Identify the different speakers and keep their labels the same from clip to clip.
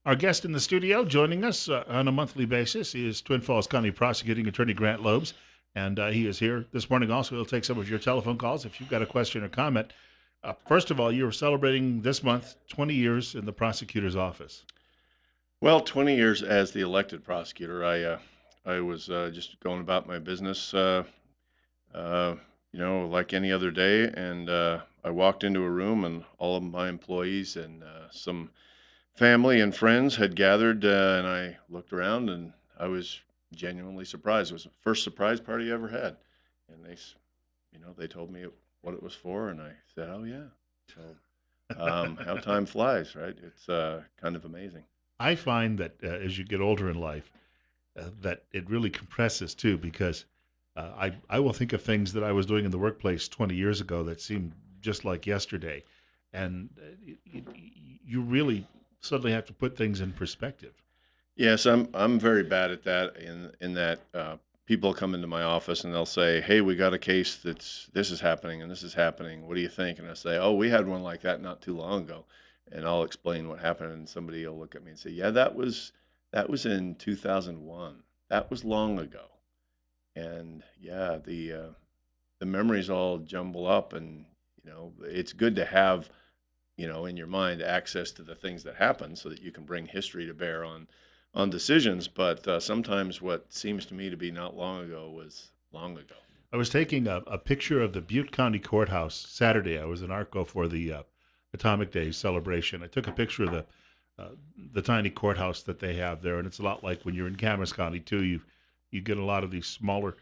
Speaker 1: Our guest in the studio joining us on a monthly basis is Twin Falls County Prosecuting Attorney Grant Loebs, and he is here this morning also. He'll take some of your telephone calls if you've got a question or comment. First of all, you're celebrating this month 20 years in the prosecutor's office.
Speaker 2: Well, 20 years as the elected prosecutor, I was just going about my business, uh, like any other day, and I walked into a room, and all of my employees and some family and friends had gathered, and I looked around, and I was genuinely surprised. It was the first surprise party I ever had, and they told me what it was for, and I said, "Oh yeah." So, how time flies, right? It's kind of amazing.
Speaker 1: I find that as you get older in life, that it really compresses too, because I will think of things that I was doing in the workplace 20 years ago that seemed just like yesterday, and you really suddenly have to put things in perspective.
Speaker 2: Yes, I'm very bad at that in that people come into my office and they'll say, "Hey, we got a case that's this is happening and this is happening. What do you think?" And I say, "Oh, we had one like that not too long ago." And I'll explain what happened and somebody will look at me and say, "Yeah, that was in 2001. That was long ago." And yeah, the memories all jumble up, and it's good to have in your mind access to the things that happen so that you can bring history to bear on decisions. But sometimes what seems to me to be not long ago was long ago.
Speaker 1: I was taking a picture of the Butte County Courthouse Saturday. I was in Arco for the Atomic Day celebration. I took a picture of the tiny courthouse that they have there, and it's a lot like when you're in Camas County too. You get a lot of these smaller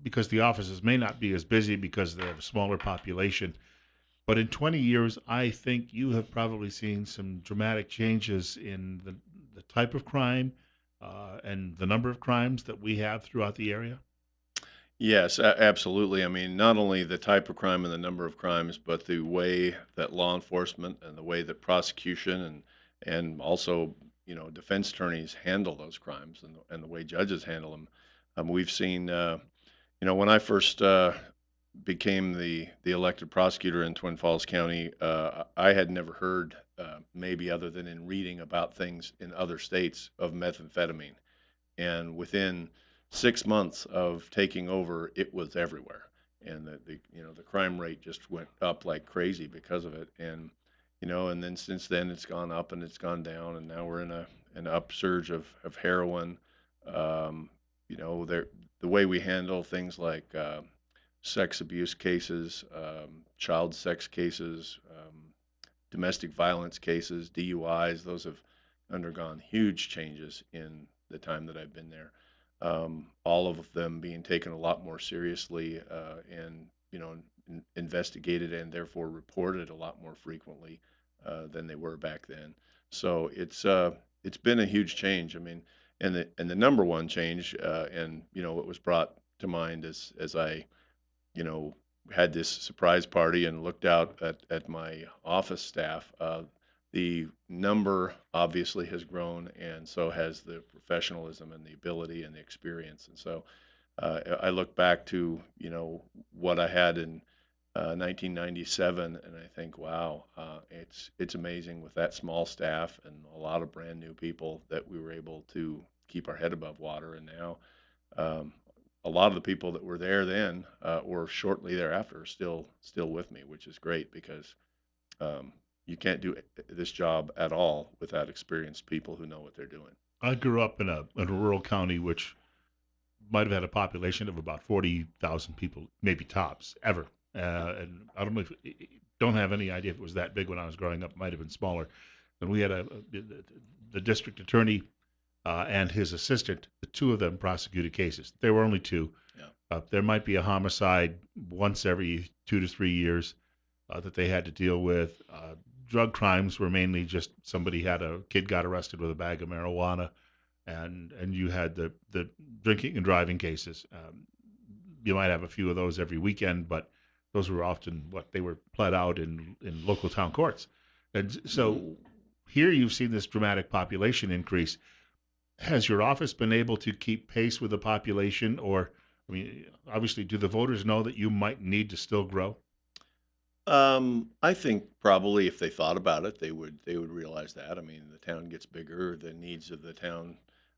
Speaker 1: because the offices may not be as busy because they have a smaller population. But in 20 years, I think you have probably seen some dramatic changes in the type of crime and the number of crimes that we have throughout the area.
Speaker 2: Yes, absolutely. I mean, not only the type of crime and the number of crimes, but the way that law enforcement and the way that prosecution and also defense attorneys handle those crimes and the way judges handle them. We've seen, when I first became the elected prosecutor in Twin Falls County, I had never heard, maybe other than in reading about things in other states, of methamphetamine. And within 6 months of taking over, it was everywhere, and the crime rate just went up like crazy because of it. And then since then it's gone up and it's gone down, and now we're in an upsurge of heroin. Um, the way we handle things like sex abuse cases, child sex cases, domestic violence cases, DUIs, those have undergone huge changes in the time that I've been there. All of them being taken a lot more seriously, and investigated and therefore reported a lot more frequently than they were back then. So it's been a huge change. I mean, and the number one change, and what was brought to mind as I you know, had this surprise party and looked out at my office staff, the number obviously has grown, and so has the professionalism and the ability and the experience. And so I look back to what I had in 1997, and I think, wow, it's amazing with that small staff and a lot of brand new people that we were able to keep our head above water. And now um, a lot of the people that were there then, or shortly thereafter, are still with me, which is great because um, you can't do this job at all without experienced people who know what they're doing.
Speaker 1: I grew up in a rural county which might have had a population of about 40,000 people, maybe tops, ever. And I don't know if, don't have any idea if it was that big when I was growing up. It might have been smaller. And we had the district attorney and his assistant, the two of them prosecuted cases. There were only two.
Speaker 2: Yeah.
Speaker 1: There might be a homicide once every 2 to 3 years that they had to deal with. Drug crimes were mainly just somebody had a kid got arrested with a bag of marijuana, and you had the drinking and driving cases. You might have a few of those every weekend, but those were often what they were pled out in local town courts. And so here you've seen this dramatic population increase. Has your office been able to keep pace with the population, or I mean, obviously, do the voters know that you might need to still grow?
Speaker 2: I think probably if they thought about it, they would realize that. I mean, the town gets bigger, the needs of the town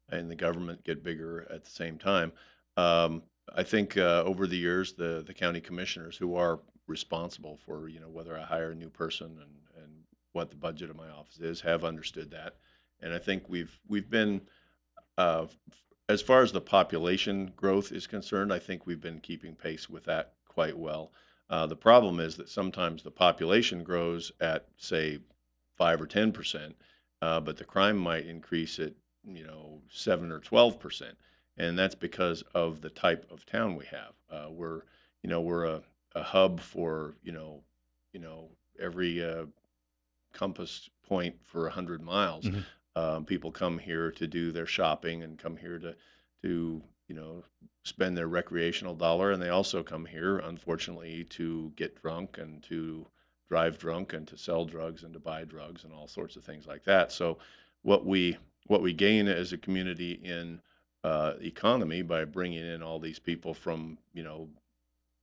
Speaker 2: and the government get bigger at the same time. I think over the years, the county commissioners who are responsible for whether I hire a new person and what the budget of my office is have understood that, and I think we've been as far as the population growth is concerned, I think we've been keeping pace with that quite well. The problem is that sometimes the population grows at, say, 5 or 10%, but the crime might increase at, 7 or 12%. And that's because of the type of town we have. We're a hub for, every compass point for 100 miles.
Speaker 1: Hmm.
Speaker 2: People come here to do their shopping and come here to spend their recreational dollar, and they also come here, unfortunately, to get drunk and to drive drunk and to sell drugs and to buy drugs and all sorts of things like that. So, what we what we gain as a community in economy by bringing in all these people from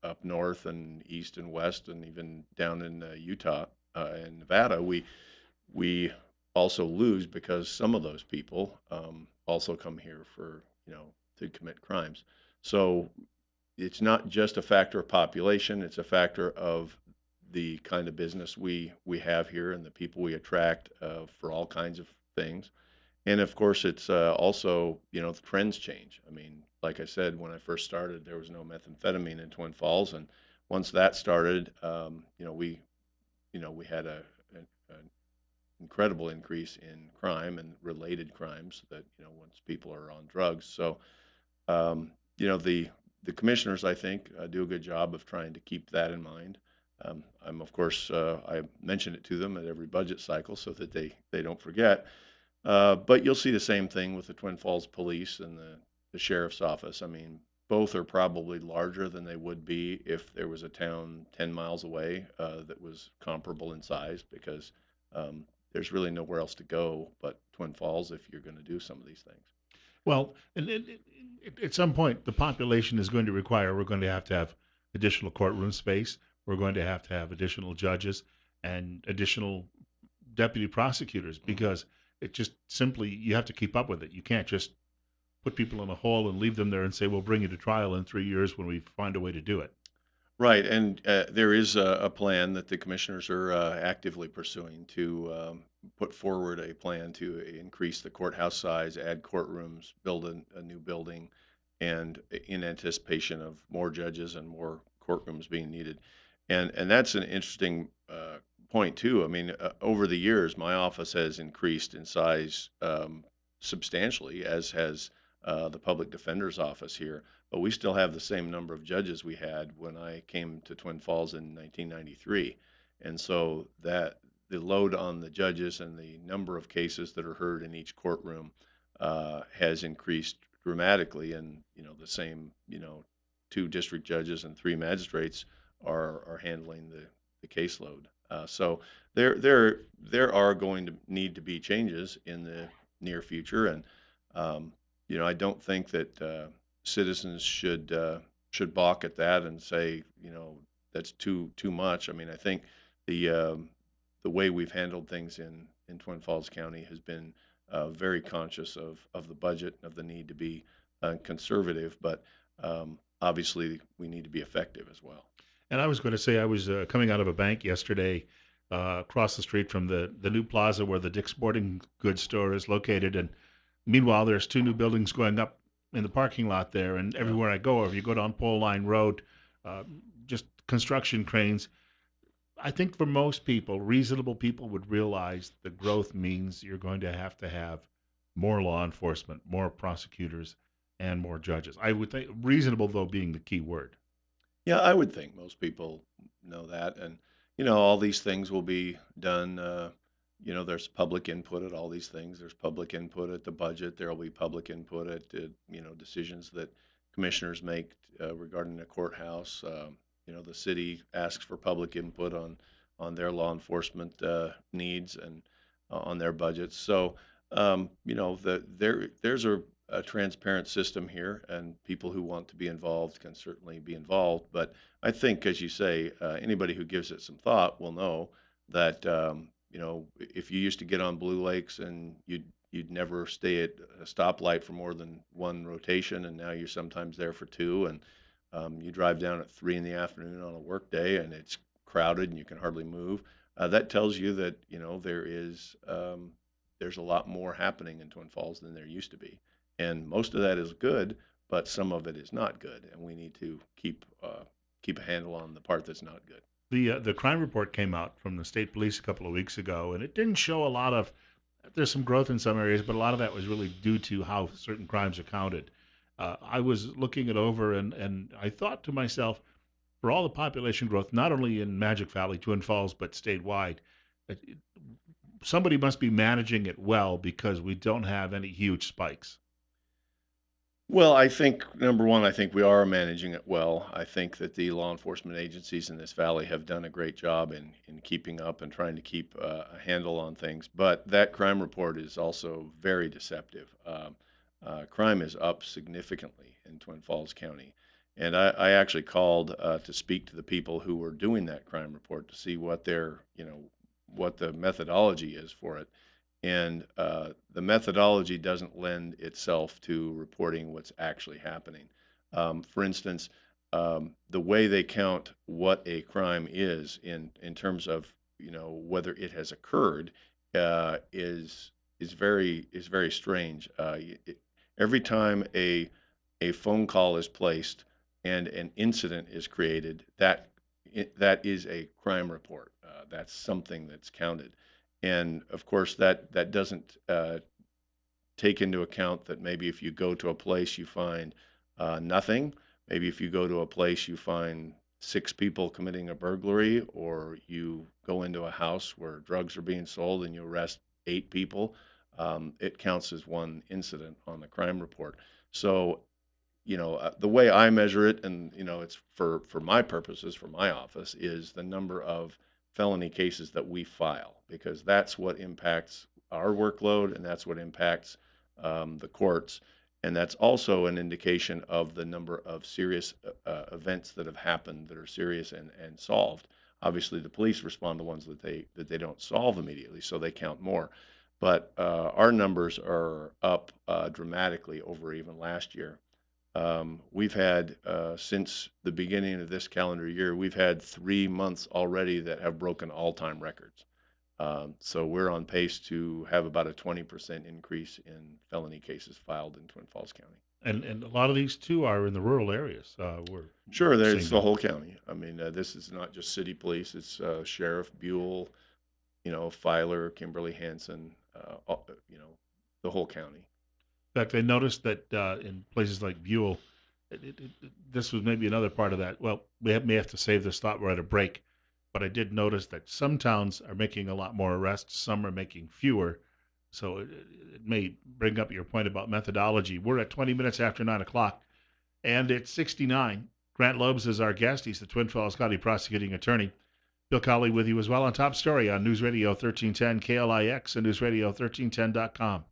Speaker 2: up north and east and west and even down in Utah and Nevada, we also lose because some of those people also come here for to commit crimes. So it's not just a factor of population; it's a factor of the kind of business we have here and the people we attract for all kinds of things. And of course, it's also the trends change. I mean, like I said, when I first started, there was no methamphetamine in Twin Falls, and once that started, we had an incredible increase in crime and related crimes that once people are on drugs. So the commissioners, I think, do a good job of trying to keep that in mind. I'm of course I mention it to them at every budget cycle so that they don't forget. But you'll see the same thing with the Twin Falls Police and the sheriff's office. I mean, both are probably larger than they would be if there was a town 10 miles away that was comparable in size because there's really nowhere else to go but Twin Falls if you're going to do some of these things.
Speaker 1: Well, and at some point, the population is going to require, we're going to have additional courtroom space. We're going to have additional judges and additional deputy prosecutors
Speaker 2: Mhm.
Speaker 1: because it just simply, you have to keep up with it. You can't just put people in a hole and leave them there and say, we'll bring you to trial in 3 years when we find a way to do it.
Speaker 2: Right, and there is a plan that the commissioners are actively pursuing to put forward a plan to increase the courthouse size, add courtrooms, build a new building, and in anticipation of more judges and more courtrooms being needed. And that's an interesting point too. I mean, over the years, my office has increased in size substantially, as has the public defender's office here, but we still have the same number of judges we had when I came to Twin Falls in 1993. And so that the load on the judges and the number of cases that are heard in each courtroom has increased dramatically. And, the same, two district judges and three magistrates are handling the caseload. So there are going to need to be changes in the near future. And, I don't think that citizens should balk at that and say, that's too much. I mean, I think the way we've handled things in Twin Falls County has been very conscious of the budget, of the need to be conservative, but obviously we need to be effective as well.
Speaker 1: And I was going to say, I was coming out of a bank yesterday across the street from the new plaza where the Dick's Sporting Goods store is located. And meanwhile, there's two new buildings going up in the parking lot there. And
Speaker 2: Yeah.
Speaker 1: everywhere I go, or if you go down Pole Line Road, uh, just construction cranes. I think for most people, reasonable people would realize the growth means you're going to have more law enforcement, more prosecutors, and more judges. I would think reasonable, though, being the key word.
Speaker 2: Yeah, I would think most people know that. And, all these things will be done. There's public input at all these things. There's public input at the budget. There will be public input at, decisions that commissioners make regarding the courthouse. The city asks for public input on their law enforcement needs and on their budgets. So, there's a transparent system here, and people who want to be involved can certainly be involved. But I think, as you say, anybody who gives it some thought will know that if you used to get on Blue Lakes and you'd never stay at a stoplight for more than one rotation, and now you're sometimes there for two, and you drive down at 3 in the afternoon on a work day, and it's crowded and you can hardly move. That tells you that there's a lot more happening in Twin Falls than there used to be, and most of that is good, but some of it is not good, and we need to keep a handle on the part that's not good.
Speaker 1: The crime report came out from the state police a couple of weeks ago, and it didn't show a lot of. There's some growth in some areas, but a lot of that was really due to how certain crimes are counted. I was looking it over, and I thought to myself, for all the population growth, not only in Magic Valley, Twin Falls, but statewide, somebody must be managing it well because we don't have any huge spikes.
Speaker 2: Well, I think number one, I think we are managing it well. I think that the law enforcement agencies in this valley have done a great job in keeping up and trying to keep a handle on things. But that crime report is also very deceptive. Crime is up significantly in Twin Falls County, and I actually called to speak to the people who were doing that crime report to see what the methodology is for it, and the methodology doesn't lend itself to reporting what's actually happening. For instance, the way they count what a crime is in terms of whether it has occurred is very strange. Every time a phone call is placed and an incident is created, that is a crime report. That's something that's counted, and of course that doesn't take into account that maybe if you go to a place you find nothing. Maybe if you go to a place you find six people committing a burglary, or you go into a house where drugs are being sold and you arrest eight people. It counts as one incident on the crime report. So the way I measure it, and it's for my purposes, for my office, is the number of felony cases that we file, because that's what impacts our workload, and that's what impacts the courts, and that's also an indication of the number of serious events that have happened that are serious and solved. Obviously, the police respond to ones that they don't solve immediately, so they count more. But our numbers are up dramatically over even last year. We've had, since the beginning of this calendar year, we've had 3 months already that have broken all-time records. So we're on pace to have about a 20% increase in felony cases filed in Twin Falls County.
Speaker 1: And a lot of these too are in the rural areas. We're
Speaker 2: Sure,
Speaker 1: seeing
Speaker 2: there's the
Speaker 1: that.
Speaker 2: whole county. I mean, this is not just city police, it's Sheriff Buell, Filer, Kimberly Hanson, the whole county.
Speaker 1: In fact, I noticed that in places like Buell, this was maybe another part of that. Well, may have to save this thought. We're at a break, but I did notice that some towns are making a lot more arrests, some are making fewer. So it may bring up your point about methodology. We're at 20 minutes after 9 o'clock, and it's 69. Grant Loebs is our guest. He's the Twin Falls County prosecuting attorney. Bill Colley with you as well on Top Story on News Radio 1310 KLIX and newsradio1310.com.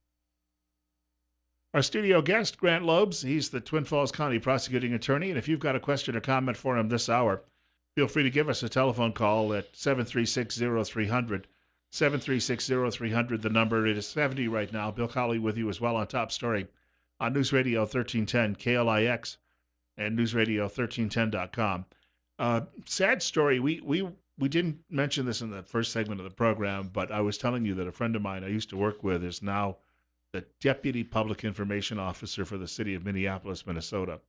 Speaker 1: Our studio guest, Grant Loebs, he's the Twin Falls County prosecuting attorney, and if you've got a question or comment for him this hour, feel free to give us a telephone call at 736-0300. 736-0300, the number. It is 70 right now. Bill Colley with you as well on Top Story on News Radio 1310 KLIX and newsradio1310.com. Sad story. We didn't mention this in the first segment of the program, but I was telling you that a friend of mine I used to work with is now the Deputy Public Information Officer for the city of Minneapolis, Minnesota.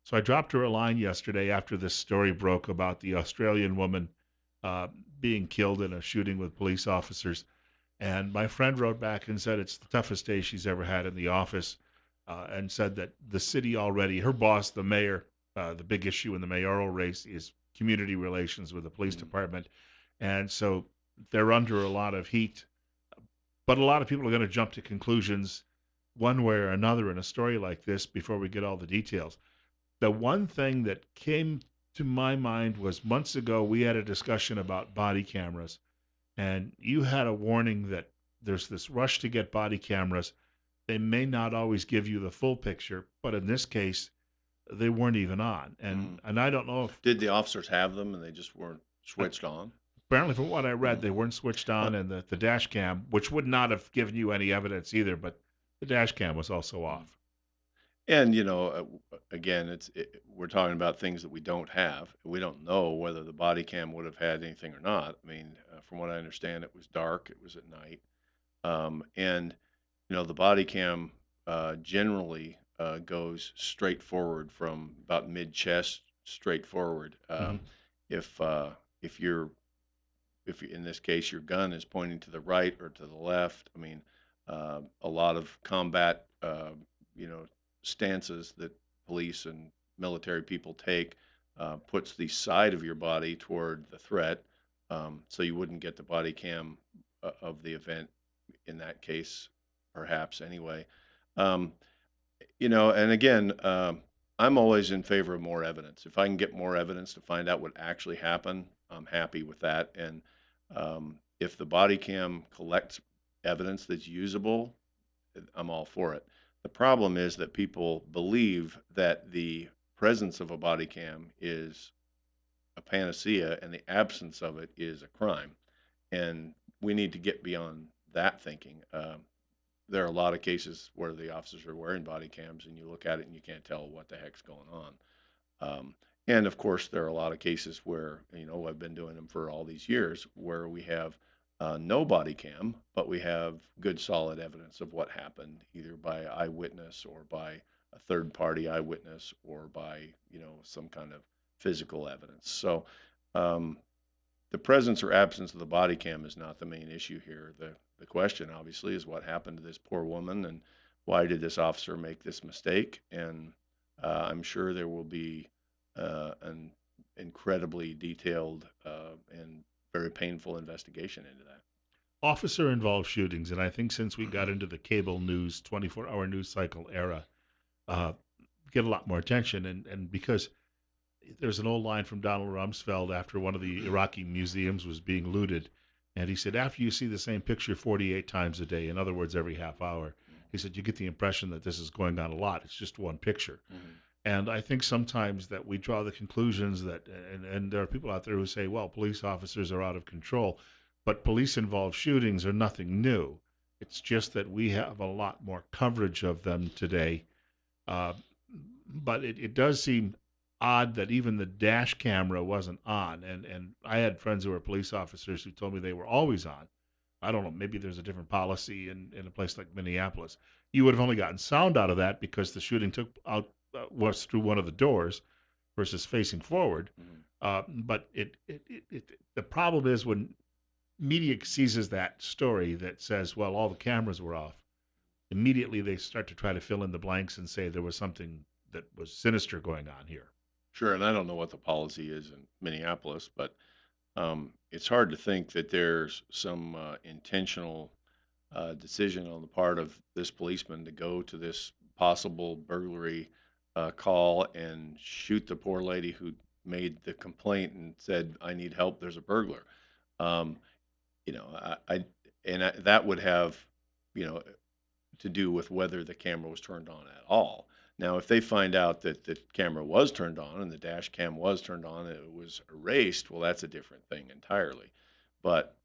Speaker 1: So I dropped her a line yesterday after this story broke about the Australian woman being killed in a shooting with police officers. And my friend wrote back and said it's the toughest day she's ever had in the office, and said that the city already, her boss, the mayor, the big issue in the mayoral race is community relations with the police department. And so they're under a lot of heat, but a lot of people are going to jump to conclusions one way or another in a story like this before we get all the details. The one thing that came to my mind was months ago we had a discussion about body cameras, and you had a warning that there's this rush to get body cameras they may not always give you the full picture, but in this case, they weren't even on.
Speaker 2: Hmm.
Speaker 1: And I don't know if
Speaker 2: Did the officers have them and they just weren't
Speaker 1: uh,
Speaker 2: switched on?
Speaker 1: apparently from what I read,
Speaker 2: Hmm.
Speaker 1: they weren't switched
Speaker 2: Huh.
Speaker 1: on, and the dash cam, which would not have given you any evidence either, but the dash cam was also
Speaker 2: Mhm.
Speaker 1: off.
Speaker 2: And again, we're talking about things that we don't have. We don't know whether the body cam would have had anything or not. I mean, from what I understand, it was dark. It was at night. And the body cam generally goes straight forward from about mid chest straight forward.
Speaker 1: Hmm.
Speaker 2: If uh, if you're if in this case your gun is pointing to the right or to the left, I mean, a lot of combat, you know, stances that police and military people take puts the side of your body toward the threat, so you wouldn't get the body cam of the event in that case, perhaps anyway. Um, and again, I'm always in favor of more evidence. If I can get more evidence to find out what actually happened, I'm happy with that. And if the body cam collects evidence that's usable, I'm all for it. The problem is that people believe that the presence of a body cam is a panacea and the absence of it is a crime. And we need to get beyond that thinking. There are a lot of cases where the officers are wearing body cams and you look at it and you can't tell what the heck's going on. Um, and of course, there are a lot of cases where, I've been doing them for all these years, where we have no body cam, but we have good solid evidence of what happened, either by eyewitness or by a third party eyewitness or by, some kind of physical evidence. So, um, the presence or absence of the body cam is not the main issue here. The question, obviously, is what happened to this poor woman and why did this officer make this mistake? And I'm sure there will be an incredibly detailed and very painful investigation into that.
Speaker 1: Officer involved shootings, and I think since we got into the cable news 24-hour news cycle era, uh, get a lot more attention. And because there's an old line from Donald Rumsfeld after one of the Iraqi museums was being looted. And he said, after you see the same picture 48 times a day, in other words, every half hour, he said, you get the impression that this is going on a lot. It's just one picture.
Speaker 2: Mm-hmm.
Speaker 1: And I think sometimes that we draw the conclusions that, and there are people out there who say, well, police officers are out of control, but police involved shootings are nothing new. It's just that we have a lot more coverage of them today. Uh, but it does seem odd that even the dash camera wasn't on. And I had friends who were police officers who told me they were always on. I don't know, maybe there's a different policy in a place like Minneapolis. You would have only gotten sound out of that because the shooting took out was through one of the doors versus facing forward.
Speaker 2: Mm-hmm.
Speaker 1: But the problem is when media seizes that story that says, well, all the cameras were off, immediately they start to try to fill in the blanks and say there was something that was sinister going on here.
Speaker 2: Sure, and I don't know what the policy is in Minneapolis, but it's hard to think that there's some intentional decision on the part of this policeman to go to this possible burglary call and shoot the poor lady who made the complaint and said, "I need help. There's a burglar." Um, that would have, you know, to do with whether the camera was turned on at all. Now, if they find out that the camera was turned on and the dash cam was turned on and it was erased, well, that's a different thing entirely. But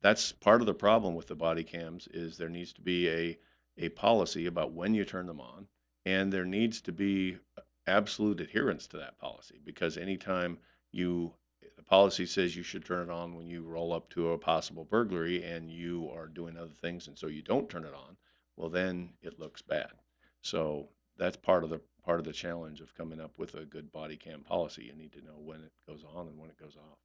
Speaker 2: that's part of the problem with the body cams is there needs to be a policy about when you turn them on, and there needs to be absolute adherence to that policy because anytime you the policy says you should turn it on when you roll up to a possible burglary and you are doing other things and so you don't turn it on, well then it looks bad. So that's part of the challenge of coming up with a good body cam policy. You need to know when it goes on and when it goes off.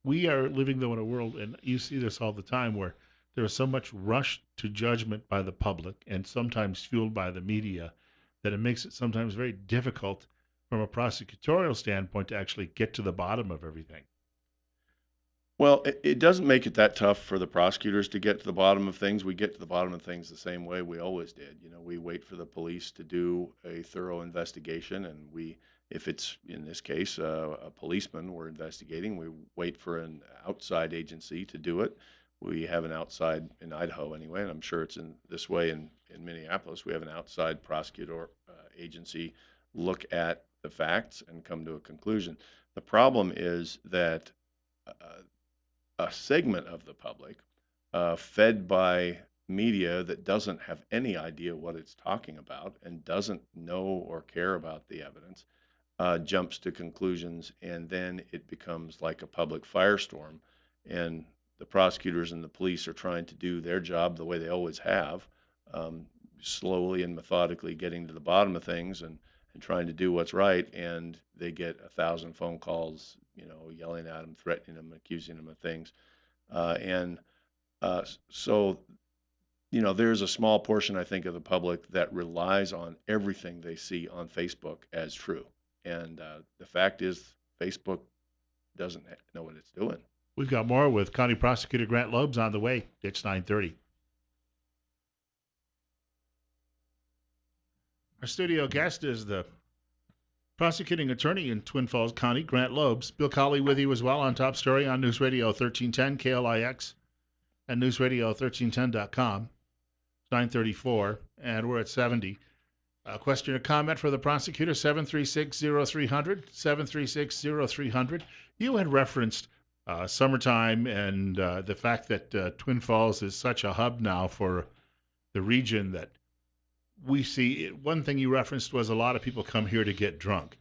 Speaker 1: We are living, though, in a world, and you see this all the time, where there is so much rush to judgment by the public and sometimes fueled by the media that it makes it sometimes very difficult from a prosecutorial standpoint to actually get to the bottom of everything.
Speaker 2: Well, it doesn't make it that tough for the prosecutors to get to the bottom of things. We get to the bottom of things the same way we always did. We wait for the police to do a thorough investigation, and if it's in this case a policeman we're investigating, we wait for an outside agency to do it. We have an outside in Idaho anyway, and I'm sure it's in this way in in Minneapolis, we have an outside prosecutor agency look at the facts and come to a conclusion. The problem is that uh, a segment of the public, fed by media that doesn't have any idea what it's talking about and doesn't know or care about the evidence, jumps to conclusions, and then it becomes like a public firestorm. And the prosecutors and the police are trying to do their job the way they always have, um, slowly and methodically getting to the bottom of things and trying to do what's right. And they get 1,000 phone calls, yelling at them, threatening them, accusing them of things. And so there's a small portion, I think, of the public that relies on everything they see on Facebook as true. And the fact is, Facebook doesn't know what it's doing.
Speaker 1: We've got more with County Prosecutor Grant Loebs on the way. It's 9:30. Our studio guest is the prosecuting attorney in Twin Falls County, Grant Loebs. Bill Colley with you as well on Top Story on News Radio 1310 KLIX and newsradio1310.com. 9:34, and we're at 70. Question or comment for the prosecutor, 736-0300, 736-0300. You had referenced summertime and the fact that Twin Falls is such a hub now for the region that we see. One thing you referenced was a lot of people come here to get drunk,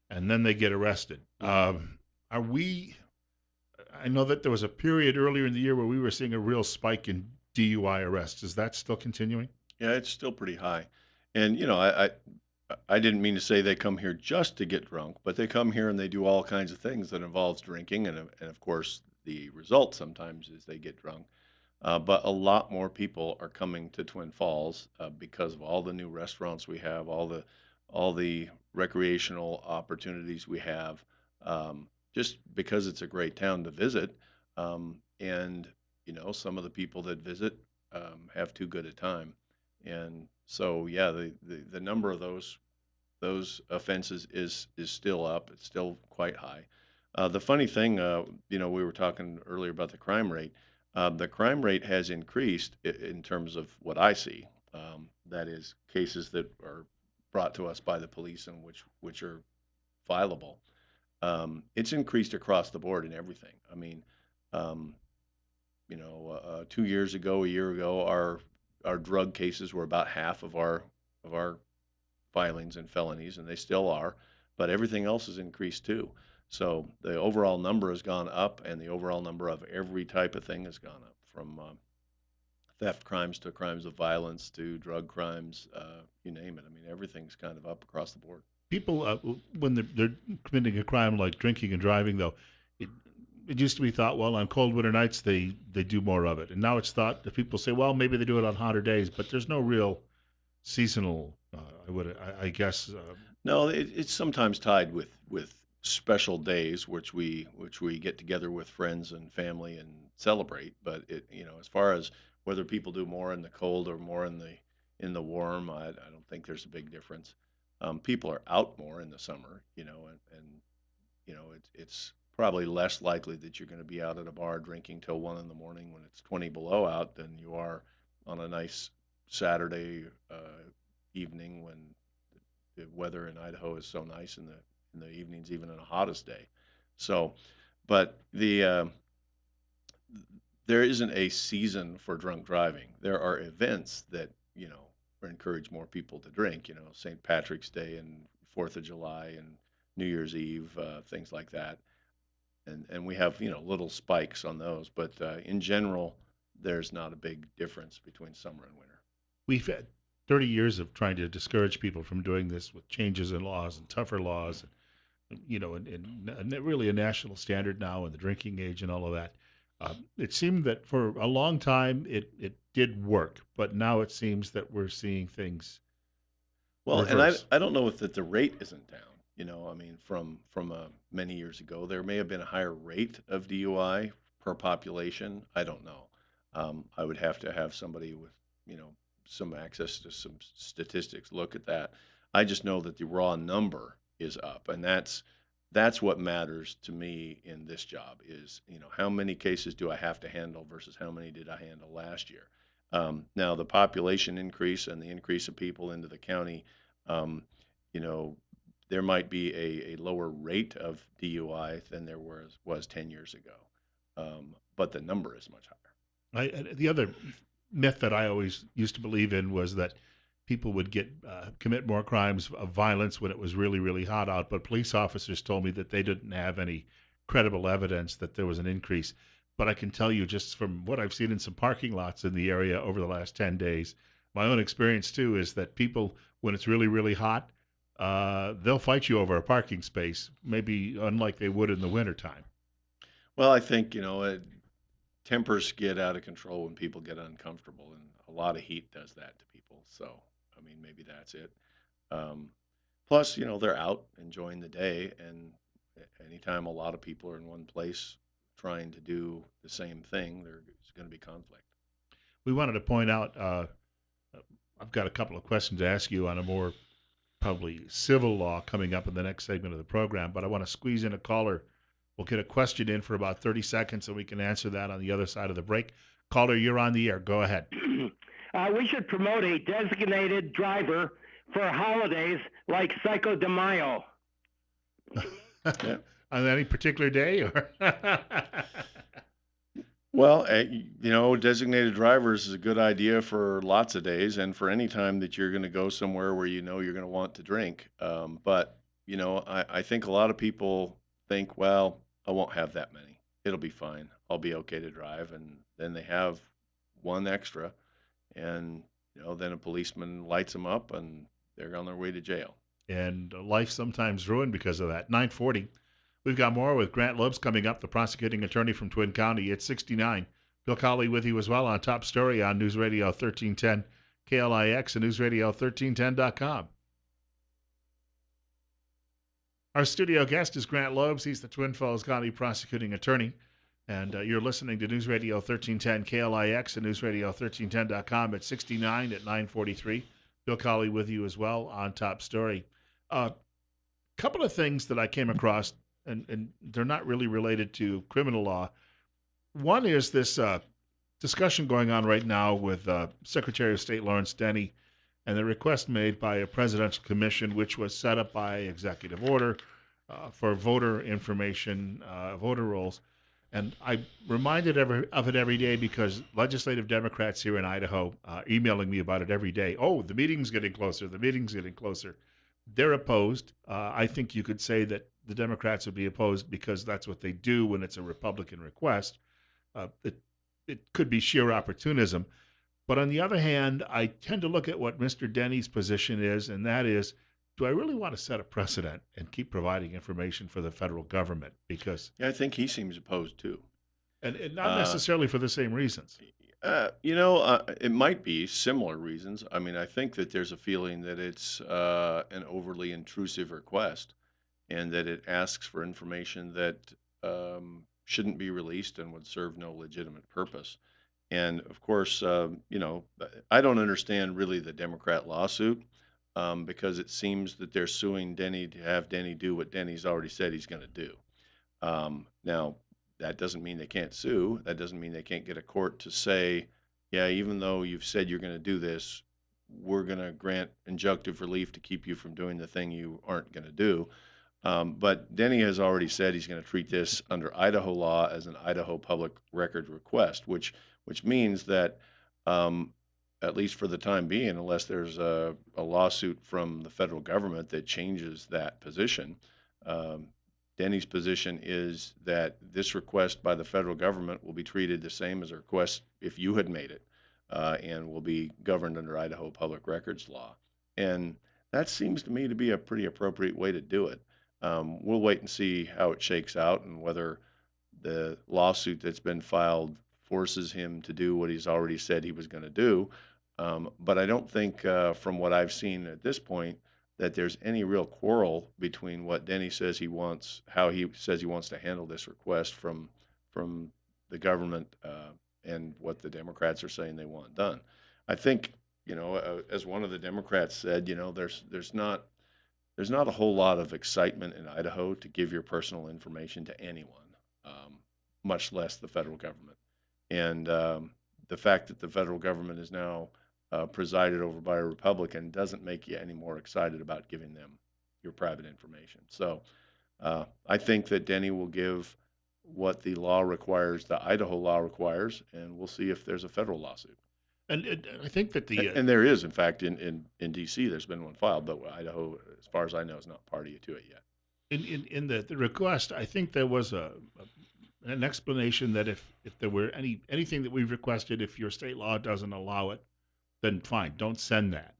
Speaker 1: and then they get arrested. Are we? I know that there was a period earlier in the year where we were seeing a real spike in DUI arrests. Is that still continuing?
Speaker 2: Yeah, it's still pretty high. And I didn't mean to say they come here just to get drunk, but they come here and they do all kinds of things that involves drinking, and of course the result sometimes is they get drunk. But a lot more people are coming to Twin Falls because of all the new restaurants we have, all the recreational opportunities we have, just because it's a great town to visit. And some of the people that visit have too good a time, and so yeah, the number of those offenses is still up. It's still quite high. The funny thing, we were talking earlier about the crime rate. The crime rate has increased in terms of what I see. That is cases that are brought to us by the police and which are fileable. It's increased across the board in everything. I mean, um, 2 years ago, a year ago, our drug cases were about half of our filings and felonies, and they still are, but everything else has increased too. So the overall number has gone up, and the overall number of every type of thing has gone up, from theft crimes to crimes of violence to drug crimes, you name it. I mean, everything's kind of up across the board.
Speaker 1: People, when they're committing a crime like drinking and driving, though, it, it used to be thought, well, on cold winter nights they do more of it, and now it's thought that people say, well, maybe they do it on hotter days, but there's no real seasonal. I guess.
Speaker 2: No, it's sometimes tied with special days, which we get together with friends and family and celebrate. But as far as whether people do more in the cold or more in the warm, I don't think there's a big difference. People are out more in the summer, and it's probably less likely that you're going to be out at a bar drinking till 1 in the morning when it's 20 below out than you are on a nice Saturday evening when the weather in Idaho is so nice in the evenings, even on the hottest day. So, but there isn't a season for drunk driving. There are events that encourage more people to drink. St. Patrick's Day and Fourth of July and New Year's Eve, things like that. And we have little spikes on those, but in general, there's not a big difference between summer and winter.
Speaker 1: We've had 30 years of trying to discourage people from doing this with changes in laws and tougher laws, and really a national standard now in the drinking age and all of that. It seemed that for a long time it did work, but now it seems that we're seeing things
Speaker 2: Well, and I
Speaker 1: reverse.
Speaker 2: I don't know if that the rate isn't down. I mean, from many years ago, there may have been a higher rate of DUI per population. I don't know. I would have to have somebody with some access to some statistics look at that. I just know that the raw number is up, and that's what matters to me in this job is how many cases do I have to handle versus how many did I handle last year. Now, the population increase and the increase of people into the county, um, you know, there might be a lower rate of DUI than there was 10 years ago, but the number is much higher.
Speaker 1: The other myth that I always used to believe in was that people would get commit more crimes of violence when it was really really hot out. But police officers told me that they didn't have any credible evidence that there was an increase. But I can tell you just from what I've seen in some parking lots in the area over the last 10 days, my own experience too is that people when it's really really hot, they'll fight you over a parking space, maybe unlike they would in the wintertime.
Speaker 2: Well, I think, tempers get out of control when people get uncomfortable, and a lot of heat does that to people. So, I mean, maybe that's it. Um, Plus, they're out enjoying the day, and anytime a lot of people are in one place trying to do the same thing, there's going to be conflict.
Speaker 1: We wanted to point out. I've got a couple of questions to ask you on a more probably civil law coming up in the next segment of the program, but I want to squeeze in a caller. We'll get a question in for about 30 seconds and we can answer that on the other side of the break. Caller, you're on the air. Go ahead.
Speaker 3: We should promote a designated driver for holidays like Cinco de Mayo.
Speaker 2: Yeah.
Speaker 1: On any particular day or
Speaker 2: Well, designated drivers is a good idea for lots of days and for any time that you're going to go somewhere where you're going to want to drink. But, I think a lot of people think, well, I won't have that many. It'll be fine. I'll be okay to drive. And then they have one extra, and, then a policeman lights them up and they're on their way to jail.
Speaker 1: and life sometimes ruined because of that. 940. We've got more with Grant Loebs coming up, the prosecuting attorney from Twin County. It's 69. Bill Colley with you as well on Top Story on News Radio 1310 KLIX and newsradio1310.com. Our studio guest is Grant Loebs. He's the Twin Falls County prosecuting attorney. And you're listening to News Radio 1310 KLIX and newsradio1310.com at 69 at 943. Bill Colley with you as well on Top Story. A couple of things that I came across, and they're not really related to criminal law. One is this discussion going on right now with Secretary of State Lawrence Denny and the request made by a presidential commission, which was set up by executive order for voter information, voter rolls. And I reminded of it every day because legislative Democrats here in Idaho emailing me about it every day. Oh, the meeting's getting closer. The meeting's getting closer. They're opposed. I think you could say that the Democrats would be opposed because that's what they do when it's a Republican request. It could be sheer opportunism. But on the other hand, I tend to look at what Mr. Denny's position is, and that is, do I really want to set a precedent and keep providing information for the federal government? Because,
Speaker 2: Yeah, I think he seems opposed too.
Speaker 1: and not
Speaker 2: Uh,
Speaker 1: necessarily for the same reasons.
Speaker 2: it might be similar reasons. I mean, I think that there's a feeling that it's an overly intrusive request and that it asks for information that shouldn't be released and would serve no legitimate purpose. And of course, I don't understand really the Democrat lawsuit because it seems that they're suing Denny to have Denny do what Denny's already said he's going to do. Now, that doesn't mean they can't sue. That doesn't mean they can't get a court to say, yeah, even though you've said you're going to do this, we're going to grant injunctive relief to keep you from doing the thing you aren't going to do. But Denny has already said he's going to treat this under Idaho law as an Idaho public record request, which means that um, at least for the time being, unless there's a lawsuit from the federal government that changes that position, um, Denny's position is that this request by the federal government will be treated the same as a request if you had made it, and will be governed under Idaho public records law. And that seems to me to be a pretty appropriate way to do it. We'll wait and see how it shakes out and whether the lawsuit that's been filed forces him to do what he's already said he was going to do. But I don't think, from what I've seen at this point, that there's any real quarrel between what Denny says he wants, how he says he wants to handle this request from the government, and what the Democrats are saying they want done. I think, as one of the Democrats said, there's not a whole lot of excitement in Idaho to give your personal information to anyone, much less the federal government. And the fact that the federal government is now presided over by a Republican doesn't make you any more excited about giving them your private information. So I think that Denny will give what the law requires, the Idaho law requires, and we'll see if there's a federal lawsuit.
Speaker 1: And I think that
Speaker 2: And there is, in fact, in D.C., there's been one filed, but Idaho, as far as I know, is not party to it yet.
Speaker 1: in the request, I think there was an explanation that if there were anything that we've requested, if your state law doesn't allow it, then fine, don't send that.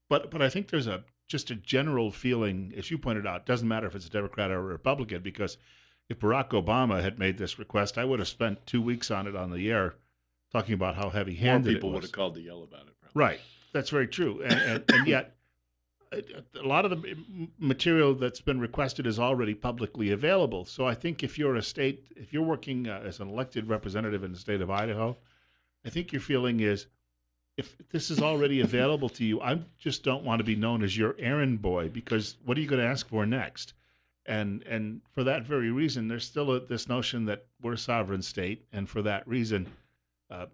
Speaker 1: But I think there's a just a general feeling, as you pointed out, doesn't matter if it's a Democrat or a Republican, because if Barack Obama had made this request, I would have spent 2 weeks on it on the air, talking about how
Speaker 2: More
Speaker 1: heavy-handed it
Speaker 2: people would have
Speaker 1: was.
Speaker 2: called to yell about it, probably.
Speaker 1: Right, that's very true, and yet a lot of the material that's been requested is already publicly available. So I think if you're working as an elected representative in the state of Idaho, I think your feeling is if this is already available to you, I just don't want to be known as your errand boy, because what are you going to ask for next? And for that very reason, there's still this notion that we're a sovereign state, and for that reason, uh,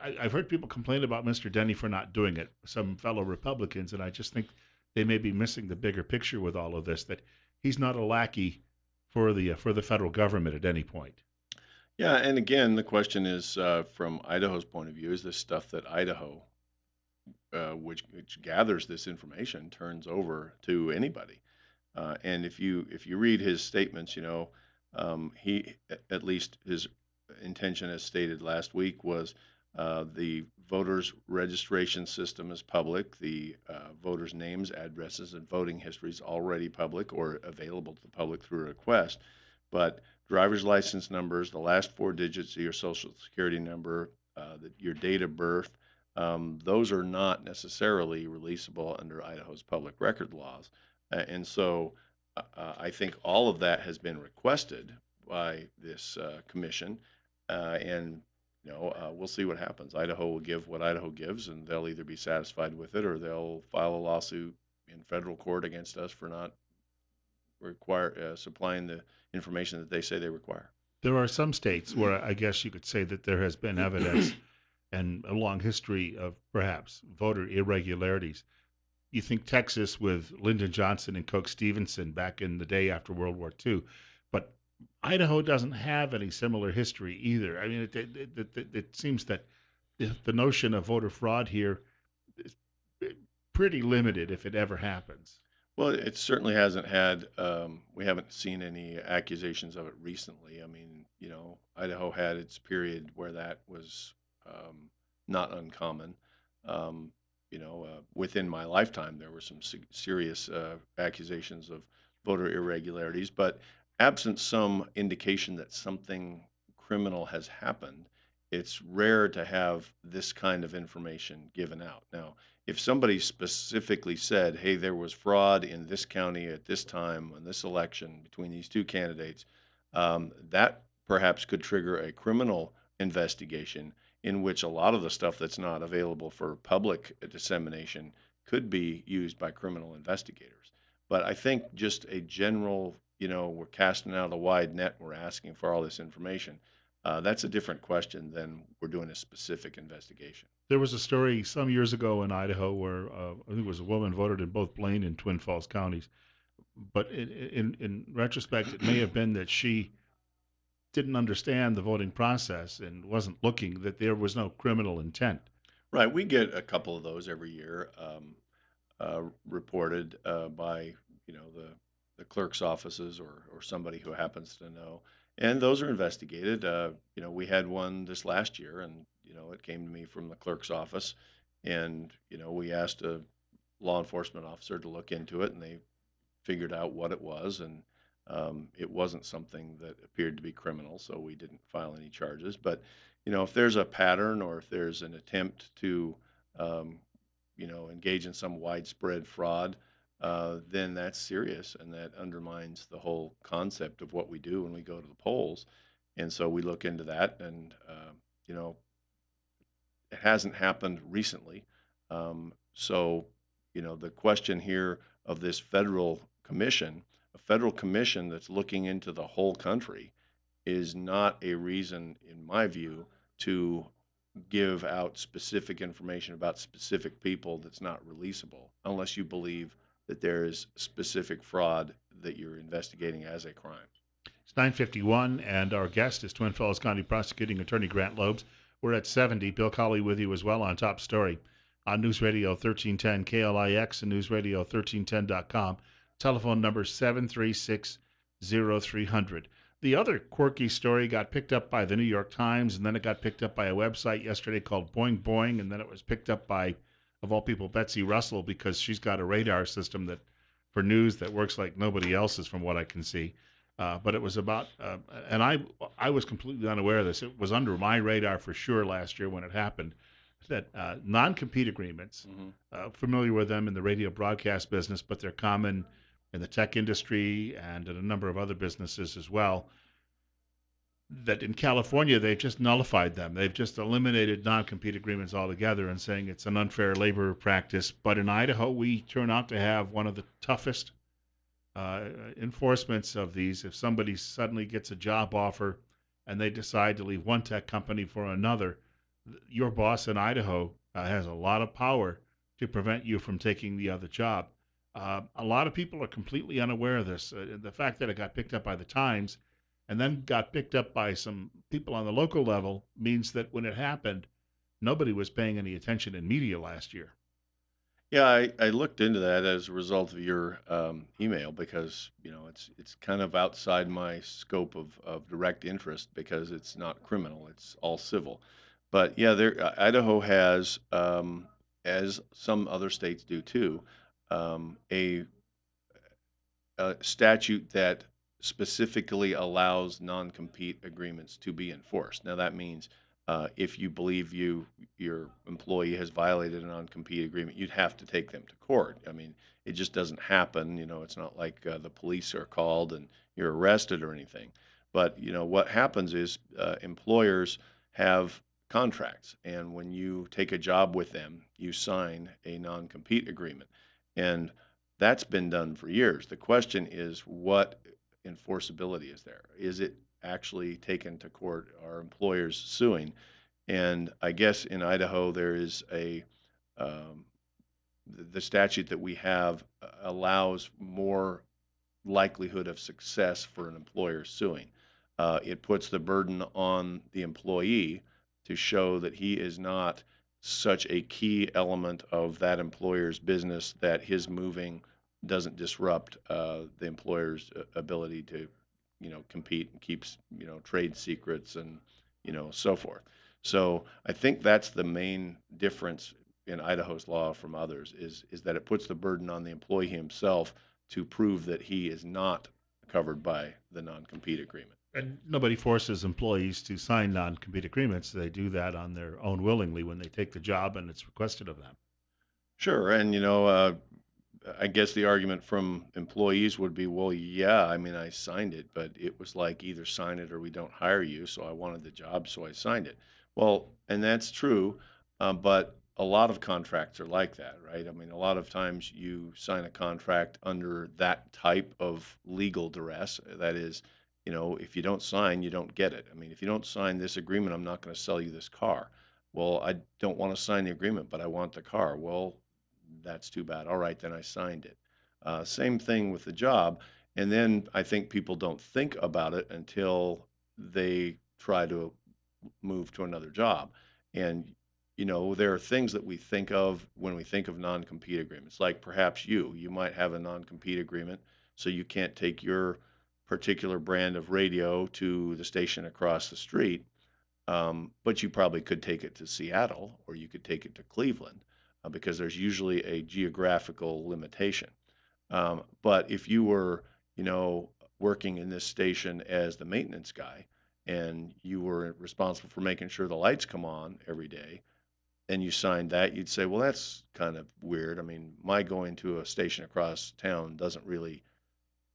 Speaker 1: I've heard people complain about Mr. Denny for not doing it. Some fellow Republicans, and I just think they may be missing the bigger picture with all of this. That he's not a lackey for the federal government at any point.
Speaker 2: Yeah, and again, the question is, from Idaho's point of view, is this stuff that Idaho, which gathers this information, turns over to anybody? And if you read his statements, he, at least his intention, as stated last week, was the voters' registration system is public. The voters' names, addresses, and voting histories already public or available to the public through a request. But driver's license numbers, the last four digits of your social security number, your date of birth, those are not necessarily releasable under Idaho's public record laws. And so I think all of that has been requested by this commission, and we'll see what happens. Idaho will give what Idaho gives, and they'll either be satisfied with it or they'll file a lawsuit in federal court against us for not supplying the information that they say they require.
Speaker 1: There are some states where I guess you could say that there has been evidence and a long history of perhaps voter irregularities. You think Texas with Lyndon Johnson and Coke Stevenson back in the day after World War II, but Idaho doesn't have any similar history either. I mean, it seems that the notion of voter fraud here is pretty limited if it ever happens.
Speaker 2: Well, it certainly hasn't had, we haven't seen any accusations of it recently. I mean, Idaho had its period where that was not uncommon. Within my lifetime, there were some serious accusations of voter irregularities, but absent some indication that something criminal has happened, it's rare to have this kind of information given out. Now, if somebody specifically said, hey, there was fraud in this county at this time on this election between these two candidates, that perhaps could trigger a criminal investigation in which a lot of the stuff that's not available for public dissemination could be used by criminal investigators. But I think just a general, we're casting out a wide net, we're asking for all this information. That's a different question than we're doing a specific investigation.
Speaker 1: There was a story some years ago in Idaho where I think it was a woman voted in both Blaine and Twin Falls counties. But in retrospect, it may have been that she didn't understand the voting process and wasn't looking, that there was no criminal intent.
Speaker 2: Right, we get a couple of those every year, reported by the clerk's offices or somebody who happens to know, and those are investigated. We had one this last year, and it came to me from the clerk's office, and we asked a law enforcement officer to look into it, and they figured out what it was, and it wasn't something that appeared to be criminal, so we didn't file any charges. But if there's a pattern or if there's an attempt to um, engage in some widespread fraud, then that's serious and that undermines the whole concept of what we do when we go to the polls. And so we look into that, and you know, it hasn't happened recently. So, the question here of this a federal commission that's looking into the whole country, is not a reason, in my view, to give out specific information about specific people that's not releasable unless you believe that there is specific fraud that you're investigating as a crime.
Speaker 1: It's 9:51, and our guest is Twin Falls County Prosecuting Attorney Grant Loebs. We're at 70. Bill Colley with you as well on Top Story on News Radio 1310 KLIX and News Radio 1310.com. Telephone number 736-0300. The other quirky story got picked up by the New York Times, and then it got picked up by a website yesterday called Boing Boing, and then it was picked up by, of all people, Betsy Russell, because she's got a radar system that for news that works like nobody else's, from what I can see. But it was about, and I was completely unaware of this. It was under my radar for sure last year when it happened. That non-compete agreements,
Speaker 2: Mm-hmm.
Speaker 1: familiar with them in the radio broadcast business, but they're common in the tech industry and in a number of other businesses as well. That in California they've just nullified them. They've just eliminated non-compete agreements altogether and saying it's an unfair labor practice. But in Idaho, we turn out to have one of the toughest enforcements of these. If somebody suddenly gets a job offer and they decide to leave one tech company for another, your boss in Idaho has a lot of power to prevent you from taking the other job. A lot of people are completely unaware of this. The fact that it got picked up by the Times and then got picked up by some people on the local level means that when it happened, nobody was paying any attention in media last year.
Speaker 2: Yeah, I looked into that as a result of your email because it's kind of outside my scope of direct interest because it's not criminal; it's all civil. But yeah, Idaho has, as some other states do too, a statute that specifically allows non-compete agreements to be enforced. Now that means if you believe your employee has violated a non-compete agreement, you'd have to take them to court. I mean, it just doesn't happen. It's not like the police are called and you're arrested or anything. But what happens is employers have contracts, and when you take a job with them, you sign a non-compete agreement, and that's been done for years. The question is, what enforceability is there? Is it actually taken to court? Are employers suing? And I guess in Idaho, there is um, the statute that we have allows more likelihood of success for an employer suing. It puts the burden on the employee to show that he is not such a key element of that employer's business that his moving doesn't disrupt the employer's ability to, compete and keeps, trade secrets and, so forth. So I think that's the main difference in Idaho's law from others is that it puts the burden on the employee himself to prove that he is not covered by the non-compete agreement.
Speaker 1: And nobody forces employees to sign non-compete agreements. They do that on their own willingly when they take the job and it's requested of them.
Speaker 2: Sure, and I guess the argument from employees would be, well, yeah, I mean, I signed it, but it was like either sign it or we don't hire you. So I wanted the job, so I signed it. Well, and that's true, but a lot of contracts are like that, right? I mean, a lot of times you sign a contract under that type of legal duress. That is, if you don't sign, you don't get it. I mean, if you don't sign this agreement, I'm not going to sell you this car. Well, I don't want to sign the agreement, but I want the car. Well, that's too bad. All right, then I signed it. Same thing with the job. And then I think people don't think about it until they try to move to another job. And, there are things that we think of when we think of non compete agreements, like perhaps you might have a non compete agreement, so you can't take your particular brand of radio to the station across the street, but you probably could take it to Seattle or you could take it to Cleveland because there's usually a geographical limitation. But if you were, working in this station as the maintenance guy and you were responsible for making sure the lights come on every day and you signed that, you'd say, well, that's kind of weird. I mean, my going to a station across town doesn't really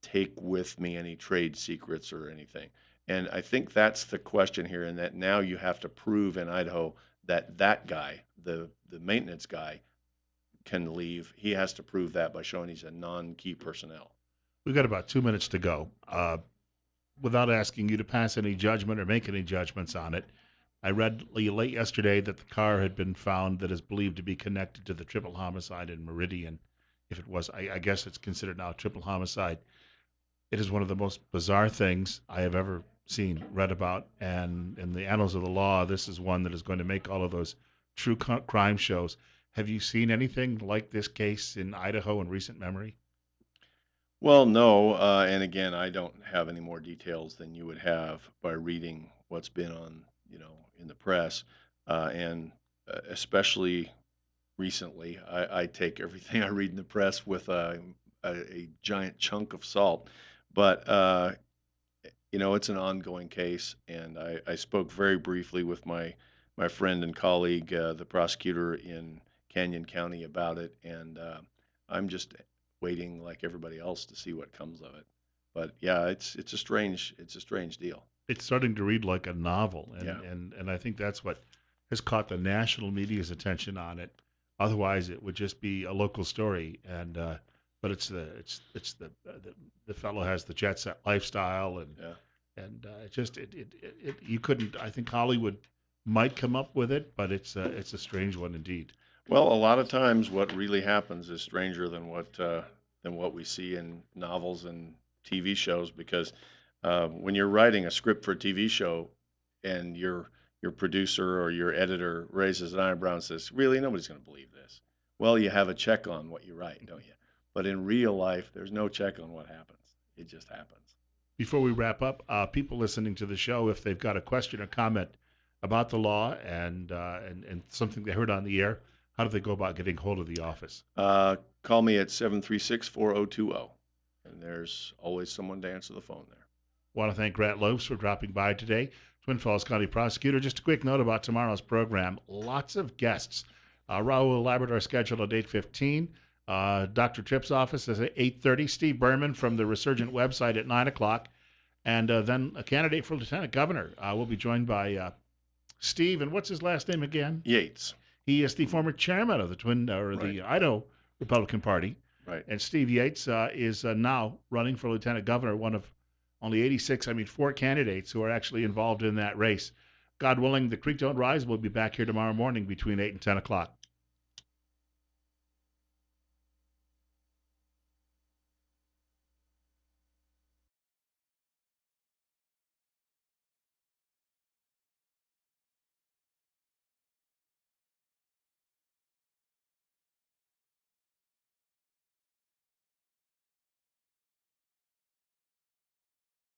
Speaker 2: take with me any trade secrets or anything. And I think that's the question here, in that now you have to prove in Idaho that that guy, the maintenance guy, can leave. He has to prove that by showing he's a non-key personnel.
Speaker 1: We've got about 2 minutes to go. Without asking you to pass any judgment or make any judgments on it, I read late yesterday that the car had been found that is believed to be connected to the triple homicide in Meridian. If it was, I guess it's considered now a triple homicide. It is one of the most bizarre things I have ever seen, read about, and in the annals of the law, this is one that is going to make all of those true crime shows. Have you seen anything like this case in Idaho in recent memory?
Speaker 2: Well, no, and again, I don't have any more details than you would have by reading what's been on, in the press, and especially recently, I take everything I read in the press with a giant chunk of salt. But it's an ongoing case, and I spoke very briefly with my friend and colleague, the prosecutor in Canyon County, about it, and I'm just waiting, like everybody else, to see what comes of it. But yeah, it's a strange deal.
Speaker 1: It's starting to read like a novel, and
Speaker 2: Yeah.
Speaker 1: and and I think that's what has caught the national media's attention on it. Otherwise, it would just be a local story, and but it's the fellow has the jet set lifestyle, and
Speaker 2: Yeah.
Speaker 1: and it just it you couldn't. I think Hollywood might come up with it, but it's a strange one indeed.
Speaker 2: Well, a lot of times what really happens is stranger than what we see in novels and TV shows, because when you're writing a script for a TV show and your producer or your editor raises an eyebrow and says, "Really, nobody's going to believe this." Well, you have a check on what you write, don't you? But in real life, there's no check on what happens. It just happens.
Speaker 1: Before we wrap up, people listening to the show, if they've got a question or comment about the law and something they heard on the air, how do they go about getting hold of the office?
Speaker 2: Call me at 736-4020, and there's always someone to answer the phone there.
Speaker 1: Want to thank Grant Loebs for dropping by today, Twin Falls County Prosecutor. Just a quick note about tomorrow's program: lots of guests. Raul Labrador scheduled at 8:15. Dr. Tripp's office is at 8:30. Steve Berman from the Resurgent website at 9 o'clock. And then a candidate for lieutenant governor will be joined by Steve. And what's his last name again?
Speaker 2: Yates.
Speaker 1: He is the former chairman of the
Speaker 2: Right.
Speaker 1: the Idaho Republican Party.
Speaker 2: Right.
Speaker 1: And Steve Yates is now running for lieutenant governor, one of only 4 candidates who are actually involved in that race. God willing, the creek don't rise. We'll be back here tomorrow morning between 8 and 10 o'clock.